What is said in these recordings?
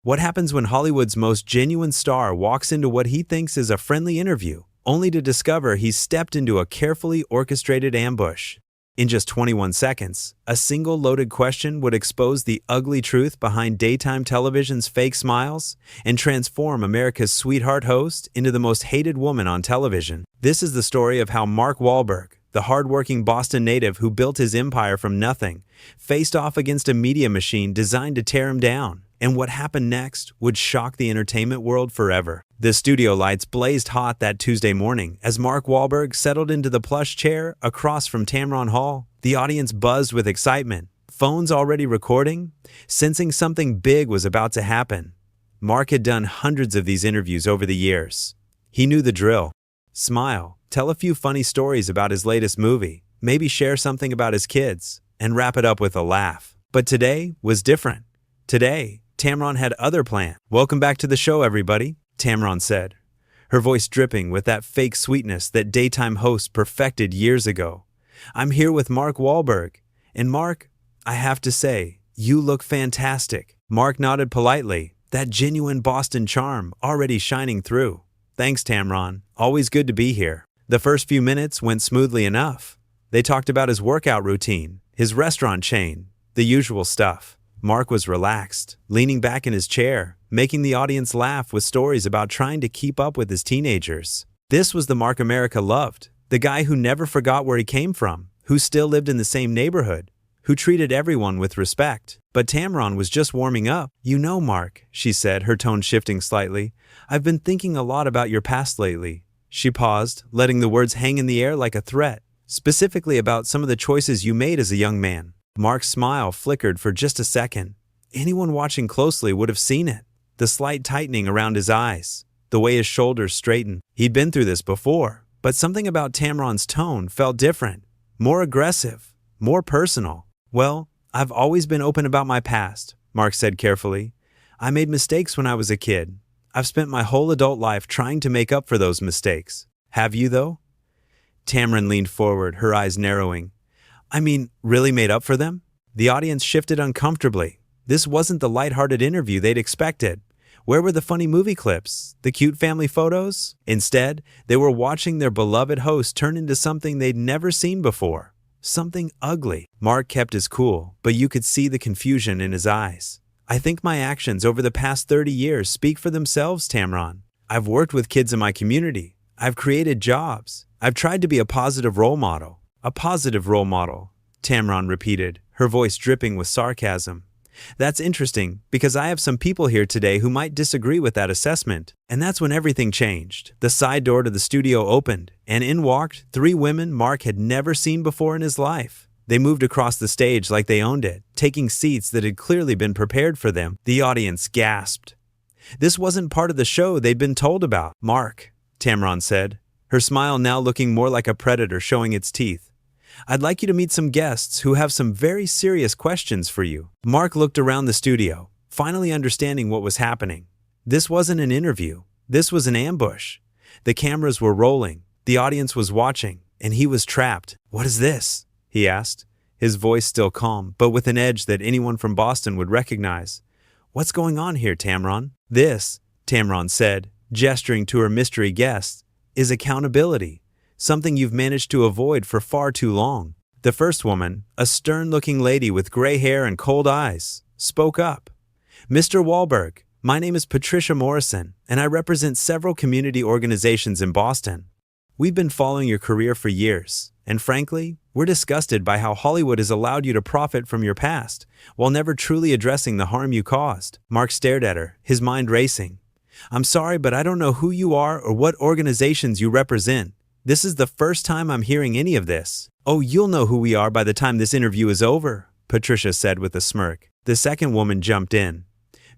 What happens when Hollywood's most genuine star walks into what he thinks is a friendly interview, only to discover he's stepped into a carefully orchestrated ambush? In just 21 seconds, a single loaded question would expose the ugly truth behind daytime television's fake smiles and transform America's sweetheart host into the most hated woman on television. This is the story of how Mark Wahlberg, the hardworking Boston native who built his empire from nothing, faced off against a media machine designed to tear him down. And what happened next would shock the entertainment world forever. The studio lights blazed hot that Tuesday morning as Mark Wahlberg settled into the plush chair across from Tamron Hall. The audience buzzed with excitement, phones already recording, sensing something big was about to happen. Mark had done hundreds of these interviews over the years. He knew the drill. Smile, tell a few funny stories about his latest movie, maybe share something about his kids, and wrap it up with a laugh. But today was different. Today, Tamron had other plans. "Welcome back to the show, everybody," Tamron said, her voice dripping with that fake sweetness that daytime hosts perfected years ago. "I'm here with Mark Wahlberg. And Mark, I have to say, you look fantastic." Mark nodded politely, that genuine Boston charm already shining through. "Thanks, Tamron. Always good to be here." The first few minutes went smoothly enough. They talked about his workout routine, his restaurant chain, the usual stuff. Mark was relaxed, leaning back in his chair, making the audience laugh with stories about trying to keep up with his teenagers. This was the Mark America loved, the guy who never forgot where he came from, who still lived in the same neighborhood, who treated everyone with respect. But Tamron was just warming up. "You know, Mark," she said, her tone shifting slightly, "I've been thinking a lot about your past lately." She paused, letting the words hang in the air like a threat, specifically about some of the choices you made as a young man. Mark's smile flickered for just a second. Anyone watching closely would have seen it. The slight tightening around his eyes, the way his shoulders straightened. He'd been through this before, but something about Tamron's tone felt different, more aggressive, more personal. "Well, I've always been open about my past," Mark said carefully. "I made mistakes when I was a kid. I've spent my whole adult life trying to make up for those mistakes." "Have you, though?" Tamron leaned forward, her eyes narrowing. "I mean, really made up for them?" The audience shifted uncomfortably. This wasn't the lighthearted interview they'd expected. Where were the funny movie clips, the cute family photos? Instead, they were watching their beloved host turn into something they'd never seen before. Something ugly. Mark kept his cool, but you could see the confusion in his eyes. "I think my actions over the past 30 years speak for themselves, Tamron. I've worked with kids in my community. I've created jobs. I've tried to be a positive role model." "A positive role model," Tamron repeated, her voice dripping with sarcasm. "That's interesting, because I have some people here today who might disagree with that assessment." And that's when everything changed. The side door to the studio opened, and in walked 3 women Mark had never seen before in his life. They moved across the stage like they owned it, taking seats that had clearly been prepared for them. The audience gasped. This wasn't part of the show they'd been told about. "Mark," Tamron said, her smile now looking more like a predator showing its teeth, "I'd like you to meet some guests who have some very serious questions for you." Mark looked around the studio, finally understanding what was happening. This wasn't an interview. This was an ambush. The cameras were rolling, the audience was watching, and he was trapped. "What is this?" he asked, his voice still calm, but with an edge that anyone from Boston would recognize. "What's going on here, Tamron?" "This," Tamron said, gesturing to her mystery guest, "is accountability. Something you've managed to avoid for far too long." The first woman, a stern-looking lady with gray hair and cold eyes, spoke up. "Mr. Wahlberg, my name is Patricia Morrison, and I represent several community organizations in Boston. We've been following your career for years, and frankly, we're disgusted by how Hollywood has allowed you to profit from your past, while never truly addressing the harm you caused." Mark stared at her, his mind racing. "I'm sorry, but I don't know who you are or what organizations you represent. This is the first time I'm hearing any of this." "Oh, you'll know who we are by the time this interview is over," Patricia said with a smirk. The second woman jumped in.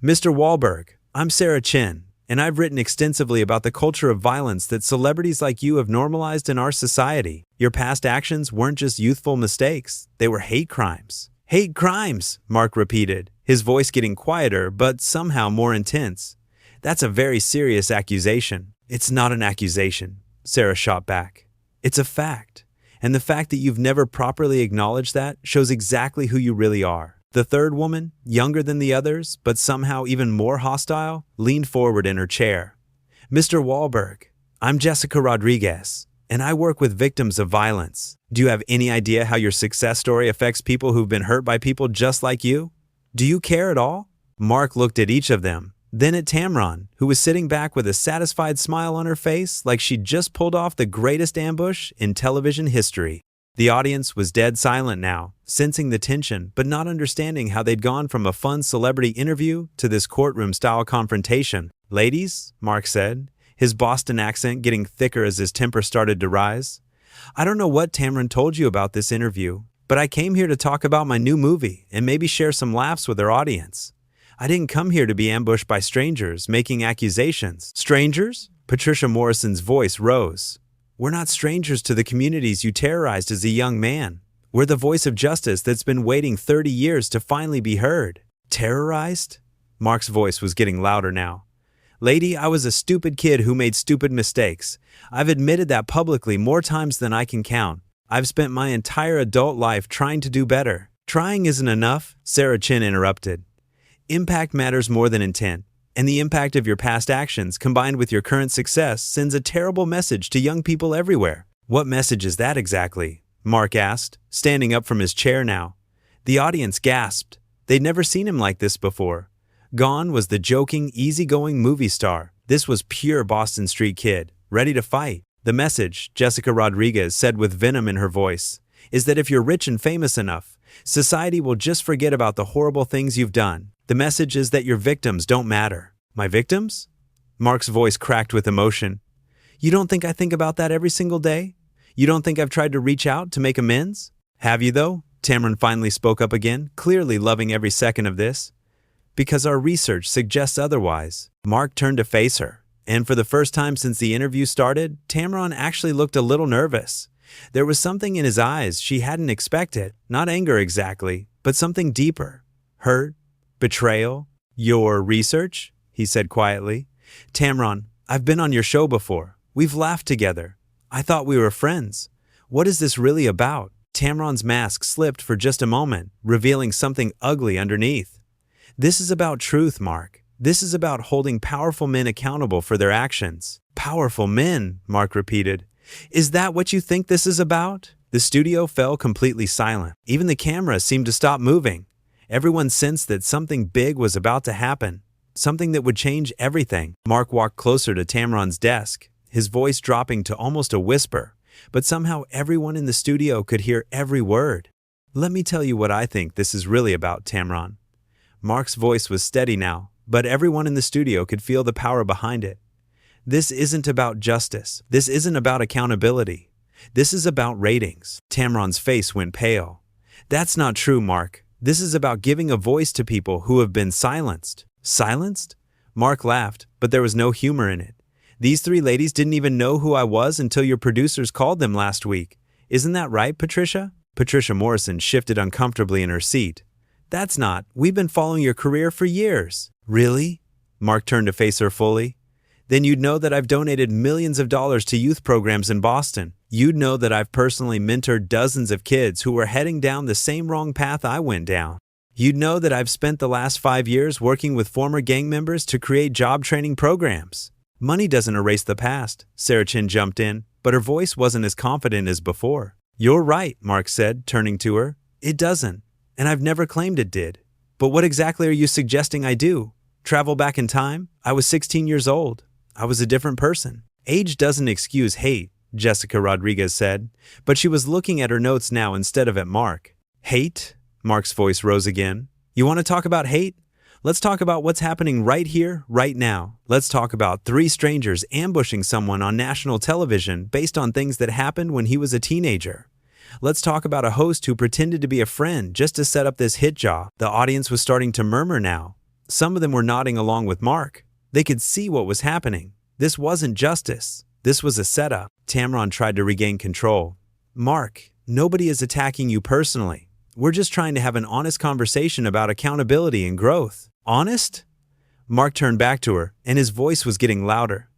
"Mr. Wahlberg, I'm Sarah Chin, and I've written extensively about the culture of violence that celebrities like you have normalized in our society. Your past actions weren't just youthful mistakes, they were hate crimes." "Hate crimes," Mark repeated, his voice getting quieter but somehow more intense. "That's a very serious accusation." "It's not an accusation," Sarah shot back. "It's a fact. And the fact that you've never properly acknowledged that shows exactly who you really are." The third woman, younger than the others, but somehow even more hostile, leaned forward in her chair. Mr. Wahlberg, I'm Jessica Rodriguez, and I work with victims of violence. Do you have any idea how your success story affects people who've been hurt by people just like you? Do you care at all? Mark looked at each of them, then at Tamron, who was sitting back with a satisfied smile on her face like she'd just pulled off the greatest ambush in television history. The audience was dead silent now, sensing the tension but not understanding how they'd gone from a fun celebrity interview to this courtroom-style confrontation. "Ladies," Mark said, his Boston accent getting thicker as his temper started to rise. "I don't know what Tamron told you about this interview, but I came here to talk about my new movie and maybe share some laughs with our audience. I didn't come here to be ambushed by strangers making accusations." "Strangers?" Patricia Morrison's voice rose. "We're not strangers to the communities you terrorized as a young man. We're the voice of justice that's been waiting 30 years to finally be heard." "Terrorized?" Mark's voice was getting louder now. "Lady, I was a stupid kid who made stupid mistakes. I've admitted that publicly more times than I can count. I've spent my entire adult life trying to do better." "Trying isn't enough," Sarah Chin interrupted. "Impact matters more than intent. And the impact of your past actions combined with your current success sends a terrible message to young people everywhere." "What message is that exactly?" Mark asked, standing up from his chair now. The audience gasped. They'd never seen him like this before. Gone was the joking, easygoing movie star. This was pure Boston Street kid, ready to fight. "The message," Jessica Rodriguez said with venom in her voice, "is that if you're rich and famous enough, society will just forget about the horrible things you've done. The message is that your victims don't matter." "My victims?" Mark's voice cracked with emotion. "You don't think I think about that every single day? You don't think I've tried to reach out to make amends?" "Have you, though?" Tamron finally spoke up again, clearly loving every second of this. "Because our research suggests otherwise." Mark turned to face her, and for the first time since the interview started, Tamron actually looked a little nervous. There was something in his eyes she hadn't expected, not anger exactly, but something deeper. Hurt? Betrayal? "Your research?" he said quietly. "Tamron, I've been on your show before. We've laughed together. I thought we were friends. What is this really about?" Tamron's mask slipped for just a moment, revealing something ugly underneath. "This is about truth, Mark. This is about holding powerful men accountable for their actions." "Powerful men," Mark repeated. "Is that what you think this is about?" The studio fell completely silent. Even the camera seemed to stop moving. Everyone sensed that something big was about to happen, something that would change everything. Mark walked closer to Tamron's desk, his voice dropping to almost a whisper, but somehow everyone in the studio could hear every word. "Let me tell you what I think this is really about, Tamron." Mark's voice was steady now, but everyone in the studio could feel the power behind it. "This isn't about justice. This isn't about accountability. This is about ratings." Tamron's face went pale. "That's not true, Mark. This is about giving a voice to people who have been silenced." "Silenced?" Mark laughed, but there was no humor in it. "These three ladies didn't even know who I was until your producers called them last week. Isn't that right, Patricia?" Patricia Morrison shifted uncomfortably in her seat. "That's not. We've been following your career for years." "Really?" Mark turned to face her fully. "Then you'd know that I've donated millions of dollars to youth programs in Boston. You'd know that I've personally mentored dozens of kids who were heading down the same wrong path I went down. You'd know that I've spent the last 5 years working with former gang members to create job training programs." "Money doesn't erase the past," Sarah Chin jumped in, but her voice wasn't as confident as before. "You're right," Mark said, turning to her. "It doesn't, and I've never claimed it did. But what exactly are you suggesting I do? Travel back in time? I was 16 years old. I was a different person." "Age doesn't excuse hate," Jessica Rodriguez said, but she was looking at her notes now instead of at Mark. "Hate?" Mark's voice rose again. "You want to talk about hate? Let's talk about what's happening right here, right now. Let's talk about 3 strangers ambushing someone on national television based on things that happened when he was a teenager. Let's talk about a host who pretended to be a friend just to set up this hit job." The audience was starting to murmur now. Some of them were nodding along with Mark. They could see what was happening. This wasn't justice. This was a setup. Tamron tried to regain control. "Mark, nobody is attacking you personally. We're just trying to have an honest conversation about accountability and growth." "Honest?" Mark turned back to her, and his voice was getting louder.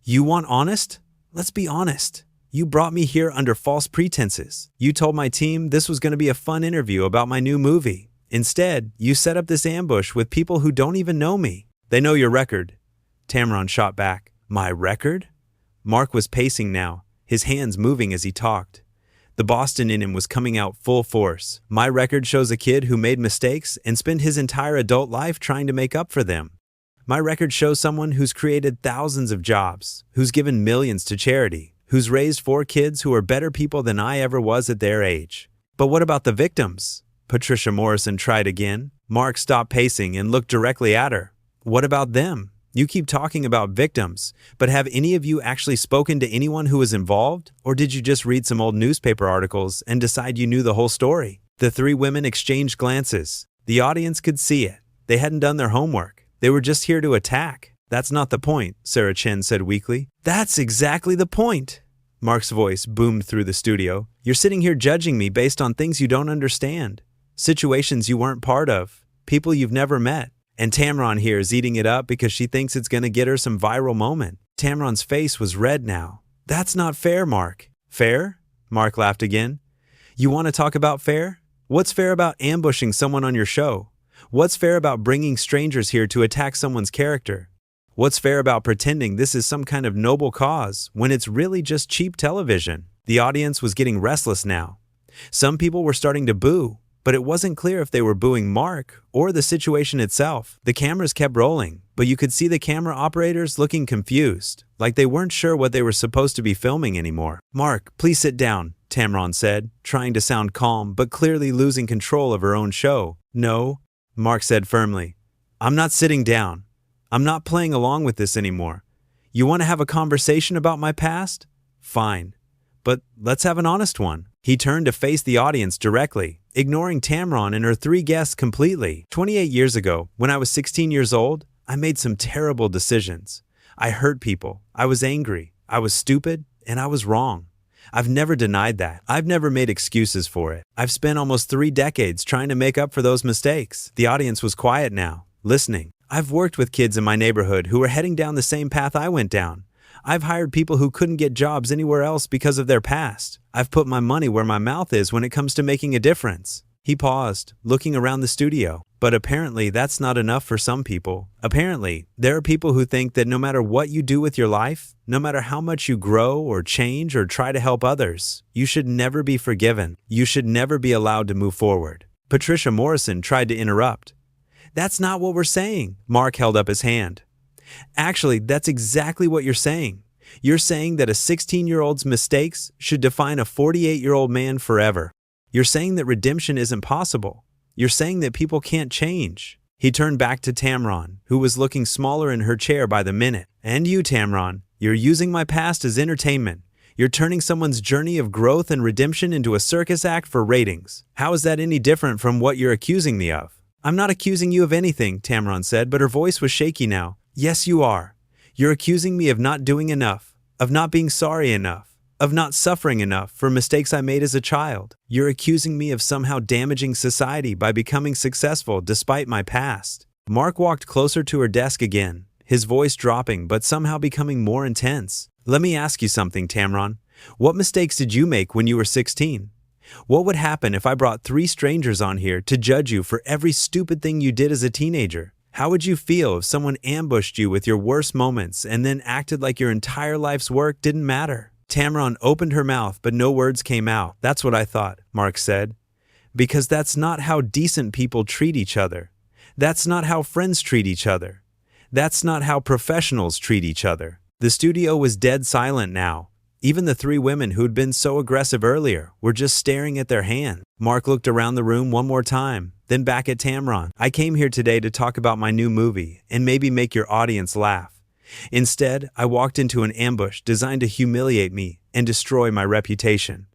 "You want honest? Let's be honest. You brought me here under false pretenses. You told my team this was going to be a fun interview about my new movie. Instead, you set up this ambush with people who don't even know me. They know your record." Tamron shot back. "My record?" Mark was pacing now, his hands moving as he talked. The Boston in him was coming out full force. "My record shows a kid who made mistakes and spent his entire adult life trying to make up for them. My record shows someone who's created thousands of jobs, who's given millions to charity, who's raised 4 kids who are better people than I ever was at their age." "But what about the victims?" Patricia Morrison tried again. Mark stopped pacing and looked directly at her. "What about them? You keep talking about victims, but have any of you actually spoken to anyone who was involved? Or did you just read some old newspaper articles and decide you knew the whole story?" The 3 women exchanged glances. The audience could see it. They hadn't done their homework. They were just here to attack. "That's not the point," Sarah Chen said weakly. "That's exactly the point." Mark's voice boomed through the studio. "You're sitting here judging me based on things you don't understand. Situations you weren't part of. People you've never met. And Tamron here is eating it up because she thinks it's going to get her some viral moment." Tamron's face was red now. "That's not fair, Mark." "Fair?" Mark laughed again. "You want to talk about fair? What's fair about ambushing someone on your show? What's fair about bringing strangers here to attack someone's character? What's fair about pretending this is some kind of noble cause when it's really just cheap television?" The audience was getting restless now. Some people were starting to boo, but it wasn't clear if they were booing Mark or the situation itself. The cameras kept rolling, but you could see the camera operators looking confused, like they weren't sure what they were supposed to be filming anymore. "Mark, please sit down," Tamron said, trying to sound calm but clearly losing control of her own show. "No," Mark said firmly. "I'm not sitting down. I'm not playing along with this anymore. You want to have a conversation about my past? Fine. But let's have an honest one." He turned to face the audience directly, ignoring Tamron and her 3 guests completely. 28 years ago, when I was 16 years old, I made some terrible decisions. I hurt people. I was angry. I was stupid, and I was wrong. I've never denied that. I've never made excuses for it. I've spent almost 3 decades trying to make up for those mistakes. The audience was quiet now, listening. "I've worked with kids in my neighborhood who were heading down the same path I went down. I've hired people who couldn't get jobs anywhere else because of their past. I've put my money where my mouth is when it comes to making a difference." He paused, looking around the studio. But apparently that's not enough for some people. Apparently, there are people who think that no matter what you do with your life, no matter how much you grow or change or try to help others, you should never be forgiven. You should never be allowed to move forward. Patricia Morrison tried to interrupt. "That's not what we're saying." Mark held up his hand. "Actually, that's exactly what you're saying. You're saying that a 16-year-old's mistakes should define a 48-year-old man forever. You're saying that redemption isn't possible. You're saying that people can't change." He turned back to Tamron, who was looking smaller in her chair by the minute. "And you, Tamron, you're using my past as entertainment. You're turning someone's journey of growth and redemption into a circus act for ratings. How is that any different from what you're accusing me of?" "I'm not accusing you of anything," Tamron said, but her voice was shaky now. "Yes, you are. You're accusing me of not doing enough, of not being sorry enough, of not suffering enough for mistakes I made as a child. You're accusing me of somehow damaging society by becoming successful despite my past." Mark walked closer to her desk again, his voice dropping but somehow becoming more intense. "Let me ask you something, Tamron. What mistakes did you make when you were 16? What would happen if I brought 3 strangers on here to judge you for every stupid thing you did as a teenager? How would you feel if someone ambushed you with your worst moments and then acted like your entire life's work didn't matter?" Tamron opened her mouth, but no words came out. "That's what I thought," Mark said. "Because that's not how decent people treat each other. That's not how friends treat each other. That's not how professionals treat each other." The studio was dead silent now. Even the 3 women who'd been so aggressive earlier were just staring at their hand. Mark looked around the room one more time, then back at Tamron. "I came here today to talk about my new movie and maybe make your audience laugh. Instead, I walked into an ambush designed to humiliate me and destroy my reputation.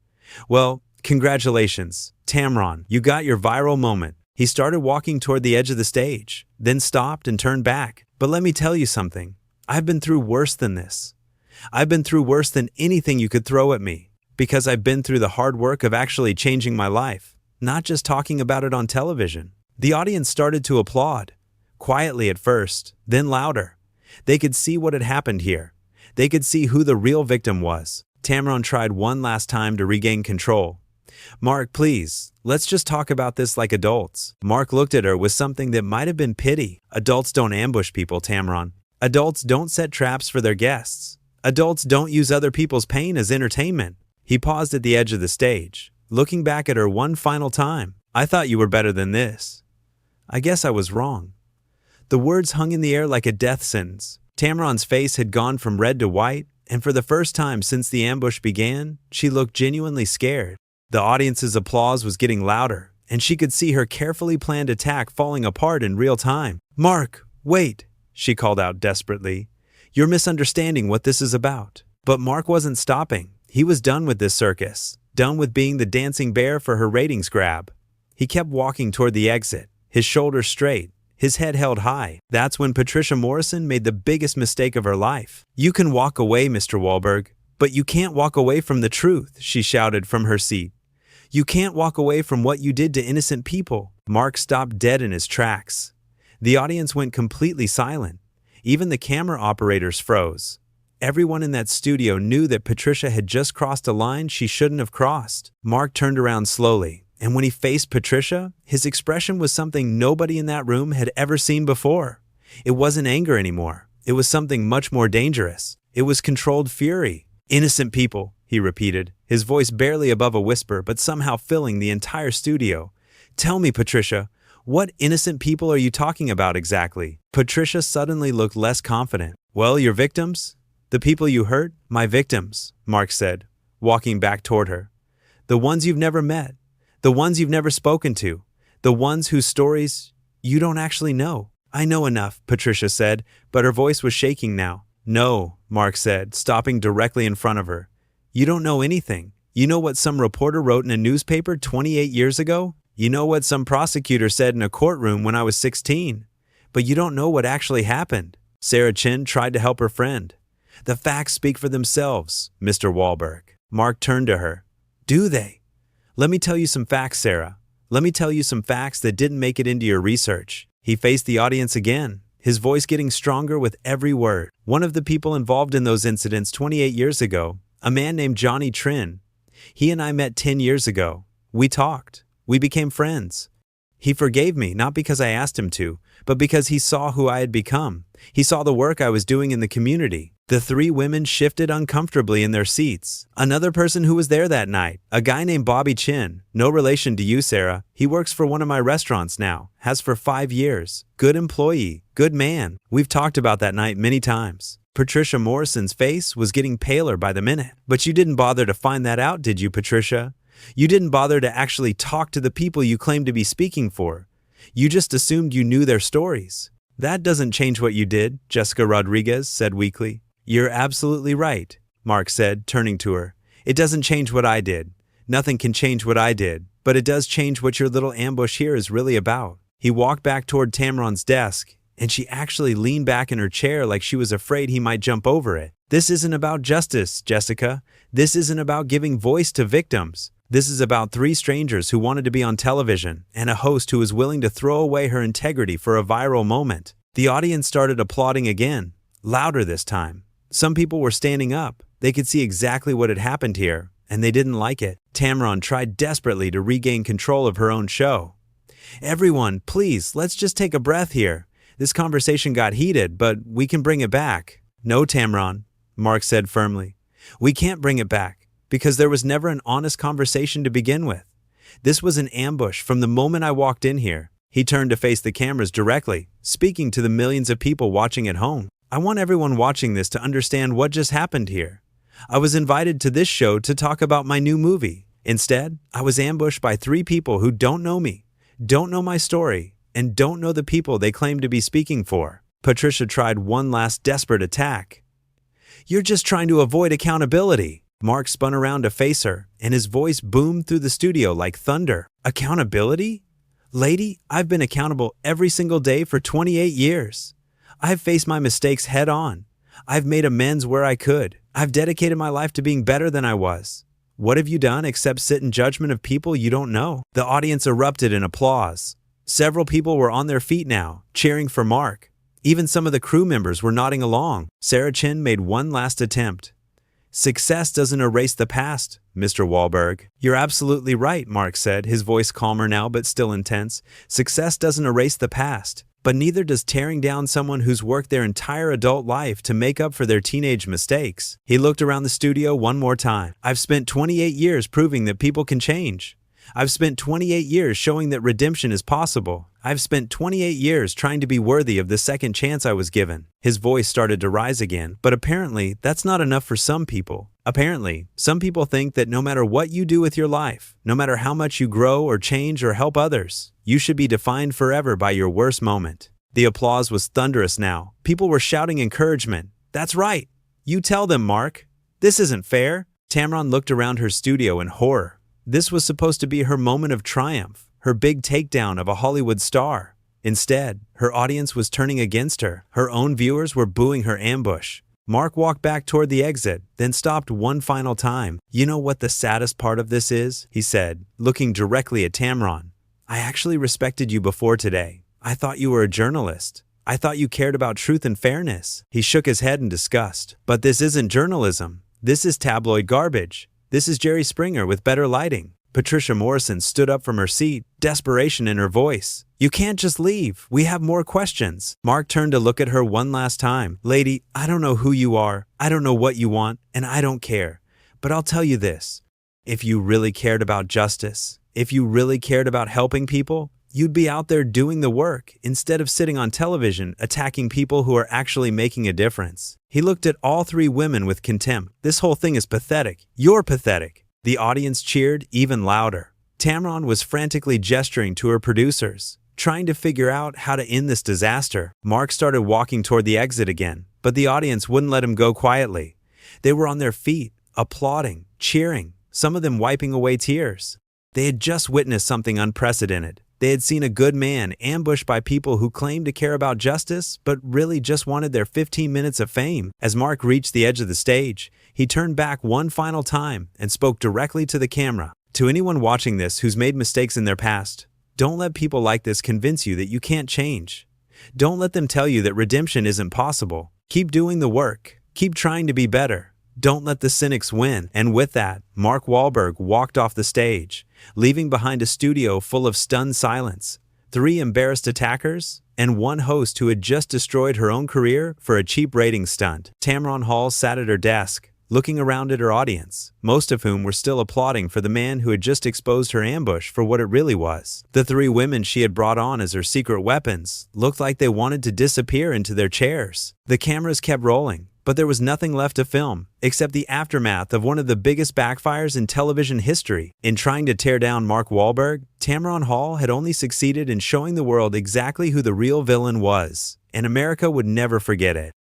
Well, congratulations, Tamron, you got your viral moment." He started walking toward the edge of the stage, then stopped and turned back. "But let me tell you something. I've been through worse than this. I've been through worse than anything you could throw at me, because I've been through the hard work of actually changing my life, not just talking about it on television." The audience started to applaud, quietly at first, then louder. They could see what had happened here. They could see who the real victim was. Tamron tried one last time to regain control. Mark, please, let's just talk about this like adults. Mark looked at her with something that might have been pity. Adults don't ambush people, Tamron. Adults don't set traps for their guests. Adults don't use other people's pain as entertainment. He paused at the edge of the stage, looking back at her one final time. I thought you were better than this. I guess I was wrong. The words hung in the air like a death sentence. Tamron's face had gone from red to white, and for the first time since the ambush began, she looked genuinely scared. The audience's applause was getting louder, and she could see her carefully planned attack falling apart in real time. Mark, wait, she called out desperately. You're misunderstanding what this is about. But Mark wasn't stopping. He was done with this circus, done with being the dancing bear for her ratings grab. He kept walking toward the exit, his shoulders straight, his head held high. That's when Patricia Morrison made the biggest mistake of her life. You can walk away, Mr. Wahlberg, but you can't walk away from the truth, she shouted from her seat. You can't walk away from what you did to innocent people. Mark stopped dead in his tracks. The audience went completely silent. Even the camera operators froze. Everyone in that studio knew that Patricia had just crossed a line she shouldn't have crossed. Mark turned around slowly, and when he faced Patricia, his expression was something nobody in that room had ever seen before. It wasn't anger anymore. It was something much more dangerous. It was controlled fury. Innocent people, he repeated, his voice barely above a whisper but somehow filling the entire studio. Tell me, Patricia, what innocent people are you talking about exactly? Patricia suddenly looked less confident. Well, your victims? The people you hurt? My victims, Mark said, walking back toward her. The ones you've never met. The ones you've never spoken to. The ones whose stories you don't actually know. I know enough, Patricia said, but her voice was shaking now. No, Mark said, stopping directly in front of her. You don't know anything. You know what some reporter wrote in a newspaper 28 years ago? You know what some prosecutor said in a courtroom when I was 16. But you don't know what actually happened. Sarah Chin tried to help her friend. The facts speak for themselves, Mr. Wahlberg. Mark turned to her. Do they? Let me tell you some facts, Sarah. Let me tell you some facts that didn't make it into your research. He faced the audience again, his voice getting stronger with every word. One of the people involved in those incidents 28 years ago, a man named Johnny Trin. He and I met 10 years ago. We talked. We became friends. He forgave me, not because I asked him to, but because he saw who I had become. He saw the work I was doing in the community. The three women shifted uncomfortably in their seats. Another person who was there that night, a guy named Bobby Chin, no relation to you, Sarah. He works for one of my restaurants now, has for 5 years. Good employee, good man. We've talked about that night many times. Patricia Morrison's face was getting paler by the minute. But you didn't bother to find that out, did you, Patricia? You didn't bother to actually talk to the people you claim to be speaking for. You just assumed you knew their stories. That doesn't change what you did, Jessica Rodriguez said weakly. You're absolutely right, Mark said, turning to her. It doesn't change what I did. Nothing can change what I did, but it does change what your little ambush here is really about. He walked back toward Tamron's desk, and she actually leaned back in her chair like she was afraid he might jump over it. This isn't about justice, Jessica. This isn't about giving voice to victims. This is about 3 strangers who wanted to be on television and a host who was willing to throw away her integrity for a viral moment. The audience started applauding again, louder this time. Some people were standing up. They could see exactly what had happened here, and they didn't like it. Tamron tried desperately to regain control of her own show. Everyone, please, let's just take a breath here. This conversation got heated, but we can bring it back. No, Tamron, Mark said firmly. We can't bring it back, because there was never an honest conversation to begin with. This was an ambush from the moment I walked in here. He turned to face the cameras directly, speaking to the millions of people watching at home. I want everyone watching this to understand what just happened here. I was invited to this show to talk about my new movie. Instead, I was ambushed by 3 people who don't know me, don't know my story, and don't know the people they claim to be speaking for. Patricia tried one last desperate attack. You're just trying to avoid accountability. Mark spun around to face her, and his voice boomed through the studio like thunder. Accountability? Lady, I've been accountable every single day for 28 years. I've faced my mistakes head on. I've made amends where I could. I've dedicated my life to being better than I was. What have you done except sit in judgment of people you don't know? The audience erupted in applause. Several people were on their feet now, cheering for Mark. Even some of the crew members were nodding along. Sarah Chin made one last attempt. Success doesn't erase the past, Mr. Wahlberg. You're absolutely right, Mark said, his voice calmer now but still intense. Success doesn't erase the past, but neither does tearing down someone who's worked their entire adult life to make up for their teenage mistakes. He looked around the studio one more time. I've spent 28 years proving that people can change. I've spent 28 years showing that redemption is possible. I've spent 28 years trying to be worthy of the second chance I was given. His voice started to rise again, but apparently that's not enough for some people. Apparently, some people think that no matter what you do with your life, no matter how much you grow or change or help others, you should be defined forever by your worst moment. The applause was thunderous now. People were shouting encouragement. That's right. You tell them, Mark. This isn't fair. Tamron looked around her studio in horror. This was supposed to be her moment of triumph, her big takedown of a Hollywood star. Instead, her audience was turning against her. Her own viewers were booing her ambush. Mark walked back toward the exit, then stopped one final time. You know what the saddest part of this is? He said, looking directly at Tamron. I actually respected you before today. I thought you were a journalist. I thought you cared about truth and fairness. He shook his head in disgust. But this isn't journalism. This is tabloid garbage. This is Jerry Springer with better lighting. Patricia Morrison stood up from her seat, desperation in her voice. You can't just leave. We have more questions. Mark turned to look at her one last time. Lady, I don't know who you are. I don't know what you want, and I don't care. But I'll tell you this. If you really cared about justice, if you really cared about helping people, you'd be out there doing the work instead of sitting on television attacking people who are actually making a difference. He looked at all three women with contempt. This whole thing is pathetic. You're pathetic. The audience cheered even louder. Tamron was frantically gesturing to her producers, trying to figure out how to end this disaster. Mark started walking toward the exit again, but the audience wouldn't let him go quietly. They were on their feet, applauding, cheering, some of them wiping away tears. They had just witnessed something unprecedented. They had seen a good man ambushed by people who claimed to care about justice, but really just wanted their 15 minutes of fame. As Mark reached the edge of the stage, he turned back one final time and spoke directly to the camera. To anyone watching this who's made mistakes in their past, don't let people like this convince you that you can't change. Don't let them tell you that redemption isn't possible. Keep doing the work. Keep trying to be better. Don't let the cynics win. And with that, Mark Wahlberg walked off the stage, leaving behind a studio full of stunned silence, 3 embarrassed attackers, and one host who had just destroyed her own career for a cheap ratings stunt. Tamron Hall sat at her desk, looking around at her audience, most of whom were still applauding for the man who had just exposed her ambush for what it really was. The 3 women she had brought on as her secret weapons looked like they wanted to disappear into their chairs. The cameras kept rolling, but there was nothing left to film, except the aftermath of one of the biggest backfires in television history. In trying to tear down Mark Wahlberg, Tamron Hall had only succeeded in showing the world exactly who the real villain was, and America would never forget it.